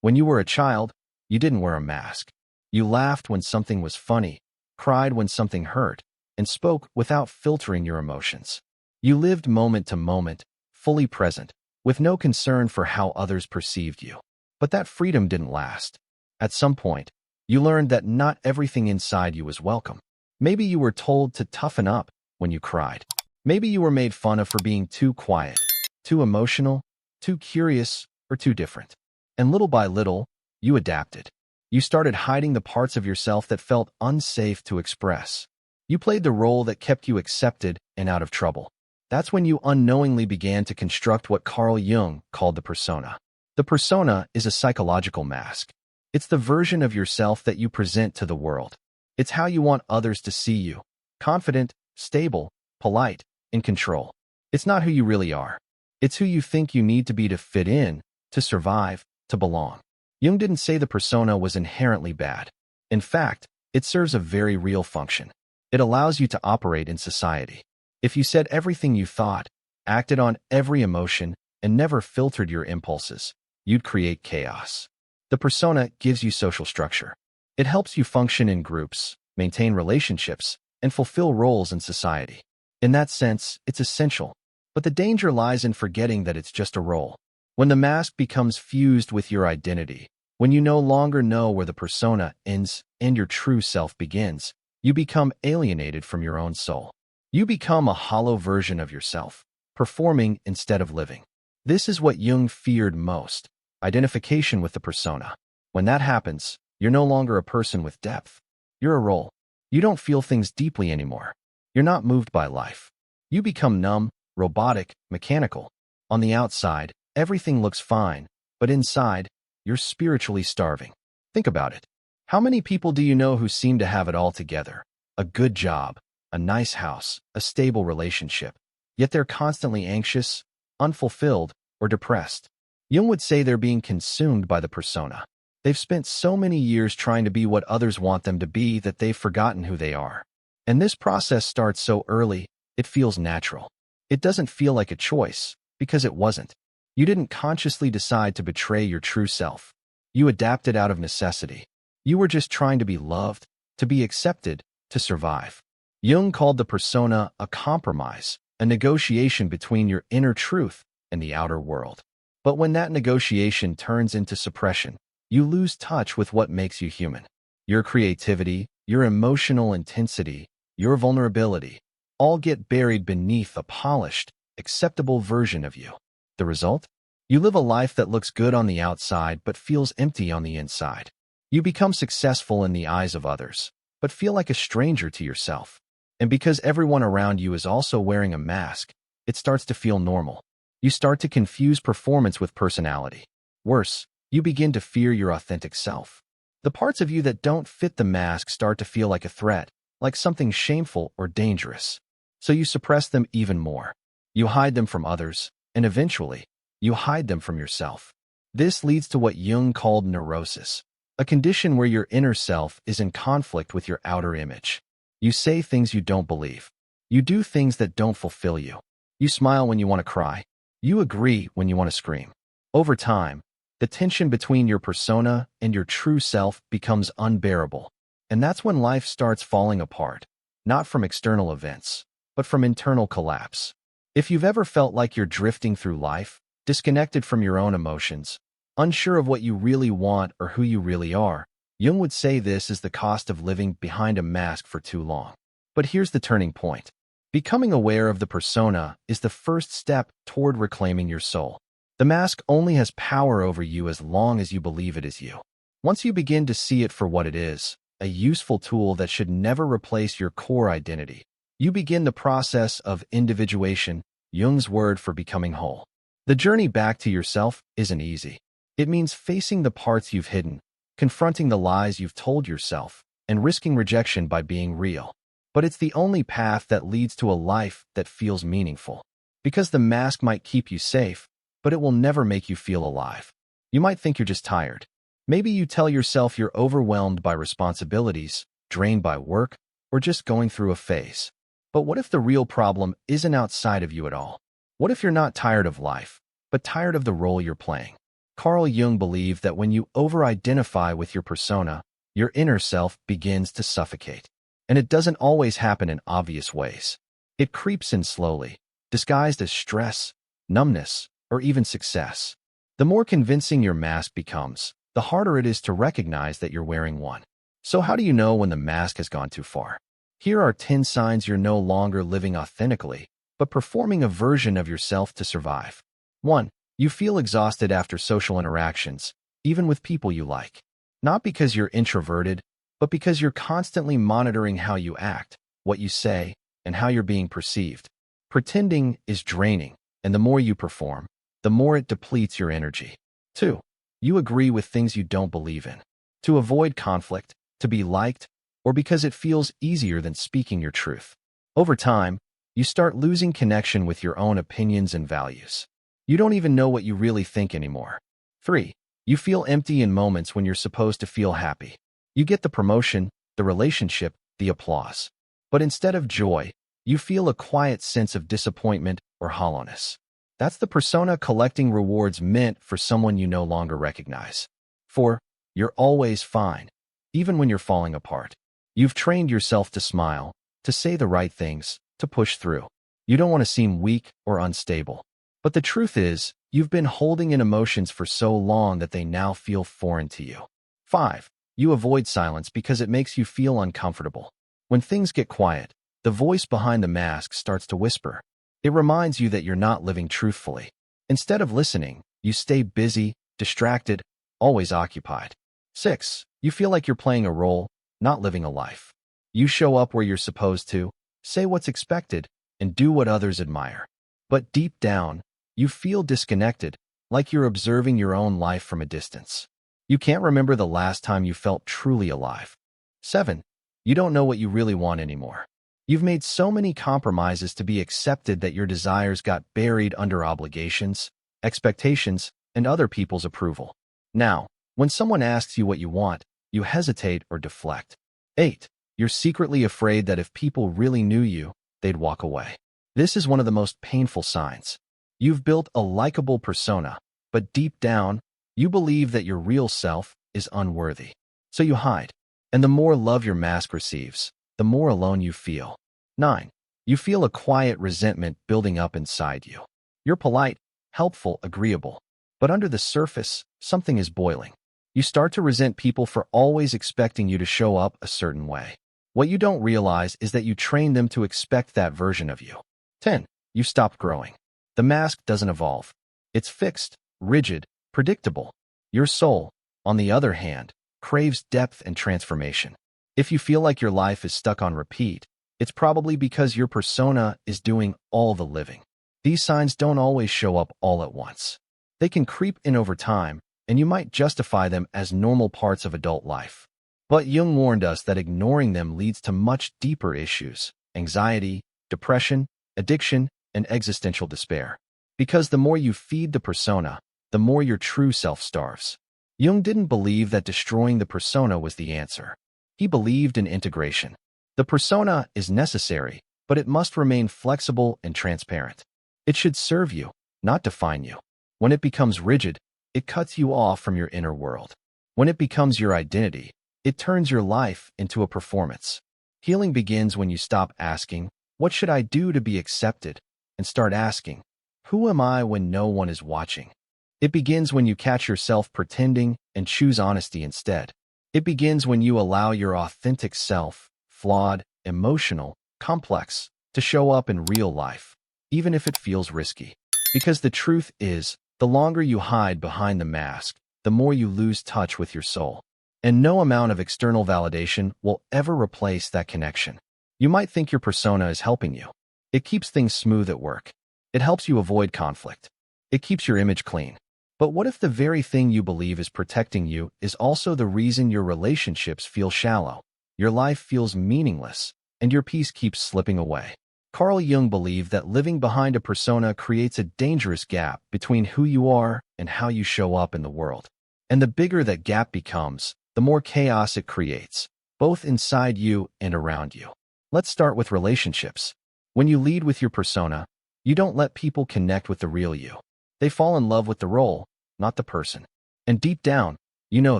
When you were a child, you didn't wear a mask. You laughed when something was funny, cried when something hurt, and spoke without filtering your emotions. You lived moment to moment, fully present, with no concern for how others perceived you. But that freedom didn't last. At some point, you learned that not everything inside you was welcome. Maybe you were told to toughen up when you cried. Maybe you were made fun of for being too quiet, too emotional, too curious, or too different. And little by little, you adapted. You started hiding the parts of yourself that felt unsafe to express. You played the role that kept you accepted and out of trouble. That's when you unknowingly began to construct what Carl Jung called the persona. The persona is a psychological mask. It's the version of yourself that you present to the world. It's how you want others to see you: confident, stable, polite, in control. It's not who you really are. It's who you think you need to be to fit in, to survive, to belong. Jung didn't say the persona was inherently bad. In fact, it serves a very real function. It allows you to operate in society. If you said everything you thought, acted on every emotion, and never filtered your impulses, you'd create chaos. The persona gives you social structure. It helps you function in groups, maintain relationships, and fulfill roles in society. In that sense, it's essential. But the danger lies in forgetting that it's just a role. When the mask becomes fused with your identity, when you no longer know where the persona ends and your true self begins, you become alienated from your own soul. You become a hollow version of yourself, performing instead of living. This is what Jung feared most: identification with the persona. When that happens, you're no longer a person with depth. You're a role. You don't feel things deeply anymore. You're not moved by life. You become numb, robotic, mechanical. On the outside, everything looks fine, but inside, you're spiritually starving. Think about it. How many people do you know who seem to have it all together? A good job, a nice house, a stable relationship. Yet they're constantly anxious, unfulfilled, or depressed. Jung would say they're being consumed by the persona. They've spent so many years trying to be what others want them to be that they've forgotten who they are. And this process starts so early, it feels natural. It doesn't feel like a choice, because it wasn't. You didn't consciously decide to betray your true self. You adapted out of necessity. You were just trying to be loved, to be accepted, to survive. Jung called the persona a compromise, a negotiation between your inner truth and the outer world. But when that negotiation turns into suppression, you lose touch with what makes you human. Your creativity, your emotional intensity, your vulnerability, all get buried beneath a polished, acceptable version of you. The result? You live a life that looks good on the outside but feels empty on the inside. You become successful in the eyes of others, but feel like a stranger to yourself. And because everyone around you is also wearing a mask, it starts to feel normal. You start to confuse performance with personality. Worse, you begin to fear your authentic self. The parts of you that don't fit the mask start to feel like a threat, like something shameful or dangerous. So you suppress them even more. You hide them from others, and eventually, you hide them from yourself. This leads to what Jung called neurosis, a condition where your inner self is in conflict with your outer image. You say things you don't believe. You do things that don't fulfill you. You smile when you want to cry. You agree when you want to scream. Over time, the tension between your persona and your true self becomes unbearable. And that's when life starts falling apart, not from external events, but from internal collapse. If you've ever felt like you're drifting through life, disconnected from your own emotions, unsure of what you really want or who you really are, Jung would say this is the cost of living behind a mask for too long. But here's the turning point. Becoming aware of the persona is the first step toward reclaiming your soul. The mask only has power over you as long as you believe it is you. Once you begin to see it for what it is, a useful tool that should never replace your core identity, you begin the process of individuation, Jung's word for becoming whole. The journey back to yourself isn't easy. It means facing the parts you've hidden, confronting the lies you've told yourself, and risking rejection by being real. But it's the only path that leads to a life that feels meaningful. Because the mask might keep you safe, but it will never make you feel alive. You might think you're just tired. Maybe you tell yourself you're overwhelmed by responsibilities, drained by work, or just going through a phase. But what if the real problem isn't outside of you at all? What if you're not tired of life, but tired of the role you're playing? Carl Jung believed that when you over-identify with your persona, your inner self begins to suffocate. And it doesn't always happen in obvious ways. It creeps in slowly, disguised as stress, numbness, or even success. The more convincing your mask becomes, the harder it is to recognize that you're wearing one. So how do you know when the mask has gone too far? Here are 10 signs you're no longer living authentically, but performing a version of yourself to survive. 1. You feel exhausted after social interactions, even with people you like. Not because you're introverted, but because you're constantly monitoring how you act, what you say, and how you're being perceived. Pretending is draining, and the more you perform, the more it depletes your energy. 2. You agree with things you don't believe in. To avoid conflict, to be liked, or because it feels easier than speaking your truth. Over time, you start losing connection with your own opinions and values. You don't even know what you really think anymore. 3. You feel empty in moments when you're supposed to feel happy. You get the promotion, the relationship, the applause. But instead of joy, you feel a quiet sense of disappointment or hollowness. That's the persona collecting rewards meant for someone you no longer recognize. 4. You're always fine, even when you're falling apart. You've trained yourself to smile, to say the right things, to push through. You don't want to seem weak or unstable. But the truth is, you've been holding in emotions for so long that they now feel foreign to you. 5. You avoid silence because it makes you feel uncomfortable. When things get quiet, the voice behind the mask starts to whisper. It reminds you that you're not living truthfully. Instead of listening, you stay busy, distracted, always occupied. 6. You feel like you're playing a role, not living a life. You show up where you're supposed to, say what's expected, and do what others admire. But deep down, you feel disconnected, like you're observing your own life from a distance. You can't remember the last time you felt truly alive. 7. You don't know what you really want anymore. You've made so many compromises to be accepted that your desires got buried under obligations, expectations, and other people's approval. Now, when someone asks you what you want, you hesitate or deflect. 8. You're secretly afraid that if people really knew you, they'd walk away. This is one of the most painful signs. You've built a likable persona, but deep down, you believe that your real self is unworthy. So you hide. And the more love your mask receives, the more alone you feel. 9. You feel a quiet resentment building up inside you. You're polite, helpful, agreeable. But under the surface, something is boiling. You start to resent people for always expecting you to show up a certain way. What you don't realize is that you train them to expect that version of you. 10. You stop growing. The mask doesn't evolve. It's fixed, rigid, predictable. Your soul, on the other hand, craves depth and transformation. If you feel like your life is stuck on repeat, it's probably because your persona is doing all the living. These signs don't always show up all at once. They can creep in over time, and you might justify them as normal parts of adult life. But Jung warned us that ignoring them leads to much deeper issues: anxiety, depression, addiction, and existential despair. Because the more you feed the persona, the more your true self starves. Jung didn't believe that destroying the persona was the answer. He believed in integration. The persona is necessary, but it must remain flexible and transparent. It should serve you, not define you. When it becomes rigid, it cuts you off from your inner world. When it becomes your identity, it turns your life into a performance. Healing begins when you stop asking, "What should I do to be accepted?" and start asking, "Who am I when no one is watching?" It begins when you catch yourself pretending and choose honesty instead. It begins when you allow your authentic self, flawed, emotional, complex, to show up in real life, even if it feels risky. Because the truth is, the longer you hide behind the mask, the more you lose touch with your soul. And no amount of external validation will ever replace that connection. You might think your persona is helping you. It keeps things smooth at work. It helps you avoid conflict. It keeps your image clean. But what if the very thing you believe is protecting you is also the reason your relationships feel shallow, your life feels meaningless, and your peace keeps slipping away? Carl Jung believed that living behind a persona creates a dangerous gap between who you are and how you show up in the world. And the bigger that gap becomes, the more chaos it creates, both inside you and around you. Let's start with relationships. When you lead with your persona, you don't let people connect with the real you. They fall in love with the role, not the person. And deep down, you know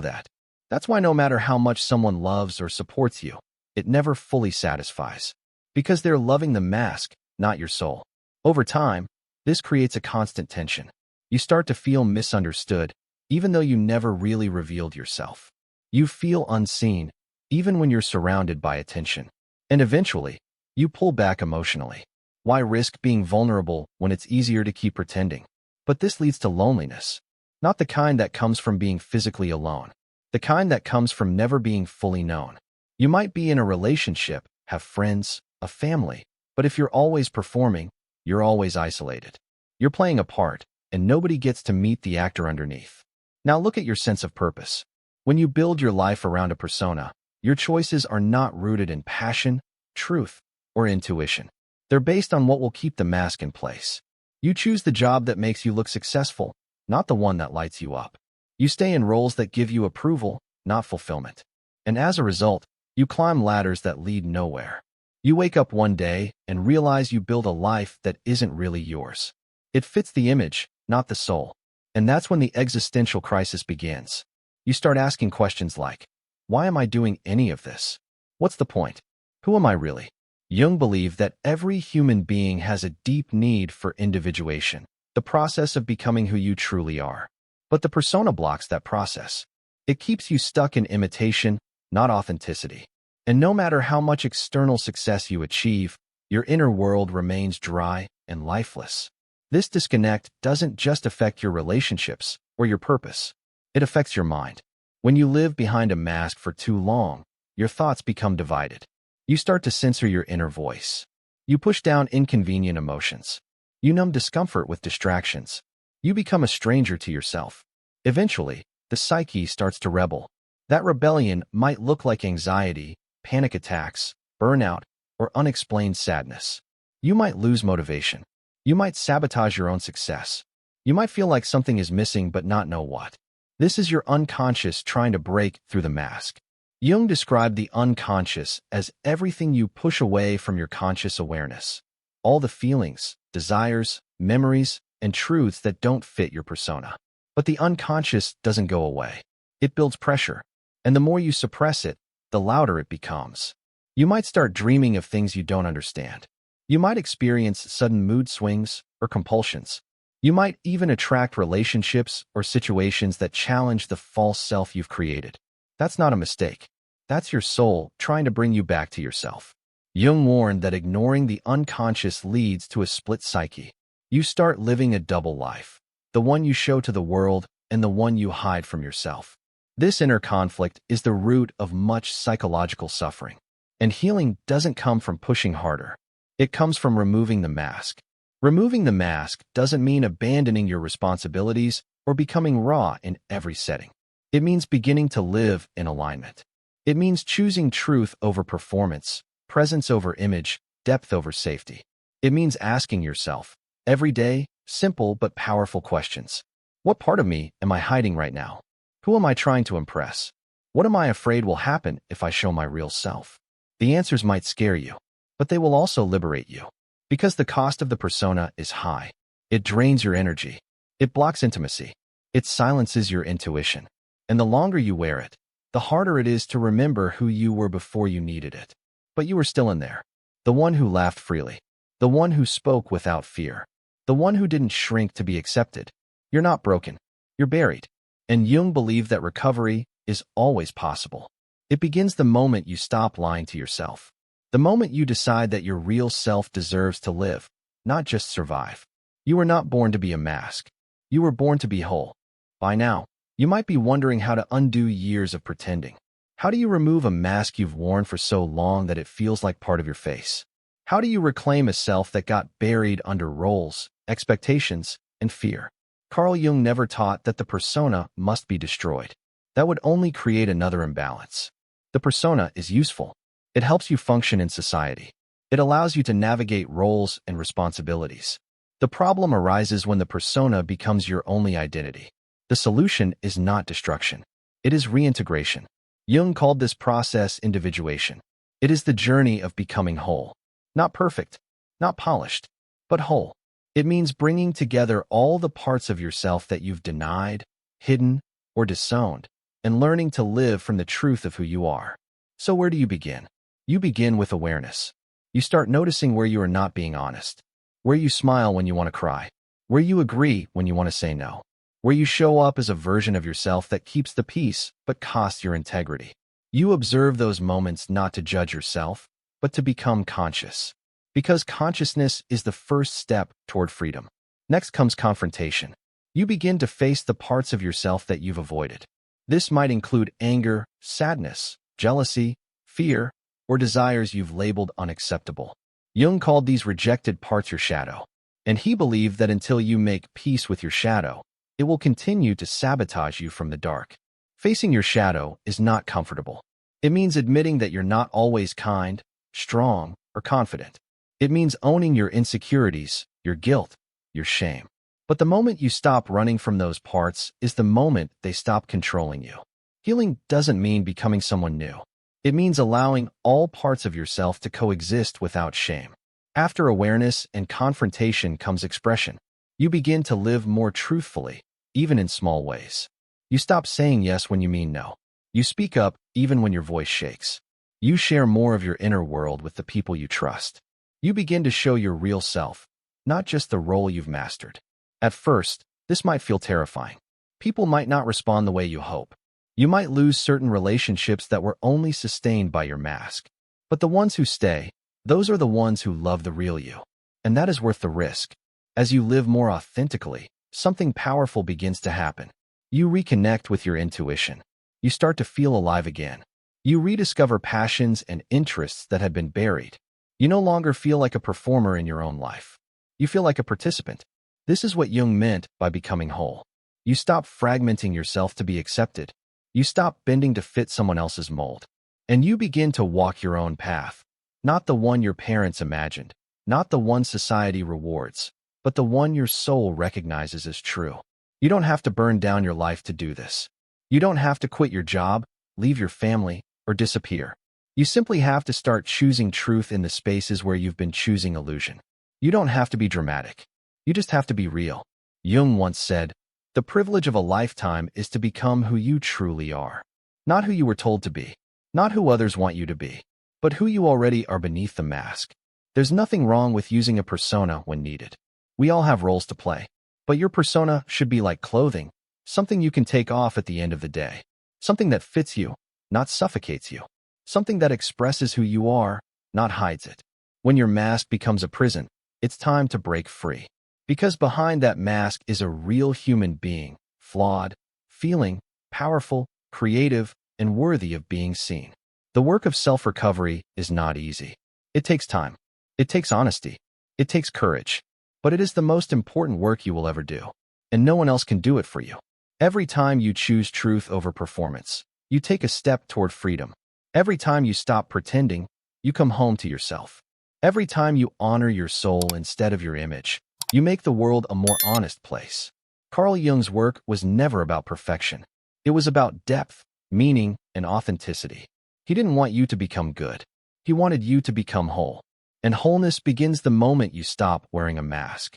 that. That's why no matter how much someone loves or supports you, it never fully satisfies. Because they're loving the mask, not your soul. Over time, this creates a constant tension. You start to feel misunderstood, even though you never really revealed yourself. You feel unseen, even when you're surrounded by attention. And eventually, you pull back emotionally. Why risk being vulnerable when it's easier to keep pretending? But this leads to loneliness. Not the kind that comes from being physically alone. The kind that comes from never being fully known. You might be in a relationship, have friends, a family, but if you're always performing, you're always isolated. You're playing a part, and nobody gets to meet the actor underneath. Now look at your sense of purpose. When you build your life around a persona, your choices are not rooted in passion, truth, or intuition. They're based on what will keep the mask in place. You choose the job that makes you look successful, not the one that lights you up. You stay in roles that give you approval, not fulfillment. And as a result, you climb ladders that lead nowhere. You wake up one day and realize you build a life that isn't really yours. It fits the image, not the soul. And that's when the existential crisis begins. You start asking questions like, why am I doing any of this? What's the point? Who am I really? Jung believed that every human being has a deep need for individuation, the process of becoming who you truly are. But the persona blocks that process. It keeps you stuck in imitation, not authenticity. And no matter how much external success you achieve, your inner world remains dry and lifeless. This disconnect doesn't just affect your relationships or your purpose. It affects your mind. When you live behind a mask for too long, your thoughts become divided. You start to censor your inner voice. You push down inconvenient emotions. You numb discomfort with distractions. You become a stranger to yourself. Eventually, the psyche starts to rebel. That rebellion might look like anxiety, panic attacks, burnout, or unexplained sadness. You might lose motivation. You might sabotage your own success. You might feel like something is missing but not know what. This is your unconscious trying to break through the mask. Jung described the unconscious as everything you push away from your conscious awareness. All the feelings, desires, memories, and truths that don't fit your persona. But the unconscious doesn't go away. It builds pressure. And the more you suppress it, the louder it becomes. You might start dreaming of things you don't understand. You might experience sudden mood swings or compulsions. You might even attract relationships or situations that challenge the false self you've created. That's not a mistake. That's your soul trying to bring you back to yourself. Jung warned that ignoring the unconscious leads to a split psyche. You start living a double life, the one you show to the world and the one you hide from yourself. This inner conflict is the root of much psychological suffering. And healing doesn't come from pushing harder. It comes from removing the mask. Removing the mask doesn't mean abandoning your responsibilities or becoming raw in every setting. It means beginning to live in alignment. It means choosing truth over performance, presence over image, depth over safety. It means asking yourself, every day, simple but powerful questions. What part of me am I hiding right now? Who am I trying to impress? What am I afraid will happen if I show my real self? The answers might scare you, but they will also liberate you. Because the cost of the persona is high. It drains your energy. It blocks intimacy. It silences your intuition. And the longer you wear it, the harder it is to remember who you were before you needed it. But you were still in there. The one who laughed freely. The one who spoke without fear. The one who didn't shrink to be accepted. You're not broken. You're buried. And Jung believed that recovery is always possible. It begins the moment you stop lying to yourself. The moment you decide that your real self deserves to live, not just survive. You were not born to be a mask. You were born to be whole. By now, you might be wondering how to undo years of pretending. How do you remove a mask you've worn for so long that it feels like part of your face? How do you reclaim a self that got buried under roles, expectations, and fear? Carl Jung never taught that the persona must be destroyed. That would only create another imbalance. The persona is useful. It helps you function in society. It allows you to navigate roles and responsibilities. The problem arises when the persona becomes your only identity. The solution is not destruction. It is reintegration. Jung called this process individuation. It is the journey of becoming whole. Not perfect, not polished, but whole. It means bringing together all the parts of yourself that you've denied, hidden, or disowned, and learning to live from the truth of who you are. So where do you begin? You begin with awareness. You start noticing where you are not being honest, where you smile when you want to cry, where you agree when you want to say no, where you show up as a version of yourself that keeps the peace but costs your integrity. You observe those moments not to judge yourself, but to become conscious. Because consciousness is the first step toward freedom. Next comes confrontation. You begin to face the parts of yourself that you've avoided. This might include anger, sadness, jealousy, fear, or desires you've labeled unacceptable. Jung called these rejected parts your shadow, and he believed that until you make peace with your shadow, it will continue to sabotage you from the dark. Facing your shadow is not comfortable. It means admitting that you're not always kind, strong, or confident. It means owning your insecurities, your guilt, your shame. But the moment you stop running from those parts is the moment they stop controlling you. Healing doesn't mean becoming someone new. It means allowing all parts of yourself to coexist without shame. After awareness and confrontation comes expression. You begin to live more truthfully, even in small ways. You stop saying yes when you mean no. You speak up even when your voice shakes. You share more of your inner world with the people you trust. You begin to show your real self, not just the role you've mastered. At first, this might feel terrifying. People might not respond the way you hope. You might lose certain relationships that were only sustained by your mask. But the ones who stay, those are the ones who love the real you. And that is worth the risk. As you live more authentically, something powerful begins to happen. You reconnect with your intuition. You start to feel alive again. You rediscover passions and interests that had been buried. You no longer feel like a performer in your own life. You feel like a participant. This is what Jung meant by becoming whole. You stop fragmenting yourself to be accepted. You stop bending to fit someone else's mold. And you begin to walk your own path. Not the one your parents imagined. Not the one society rewards. But the one your soul recognizes as true. You don't have to burn down your life to do this. You don't have to quit your job, leave your family, or disappear. You simply have to start choosing truth in the spaces where you've been choosing illusion. You don't have to be dramatic. You just have to be real. Jung once said, "The privilege of a lifetime is to become who you truly are. Not who you were told to be. Not who others want you to be. But who you already are beneath the mask." There's nothing wrong with using a persona when needed. We all have roles to play. But your persona should be like clothing, something you can take off at the end of the day. Something that fits you, not suffocates you. Something that expresses who you are, not hides it. When your mask becomes a prison, it's time to break free. Because behind that mask is a real human being, flawed, feeling, powerful, creative, and worthy of being seen. The work of self-recovery is not easy. It takes time. It takes honesty. It takes courage. But it is the most important work you will ever do. And no one else can do it for you. Every time you choose truth over performance, you take a step toward freedom. Every time you stop pretending, you come home to yourself. Every time you honor your soul instead of your image, you make the world a more honest place. Carl Jung's work was never about perfection. It was about depth, meaning, and authenticity. He didn't want you to become good. He wanted you to become whole. And wholeness begins the moment you stop wearing a mask.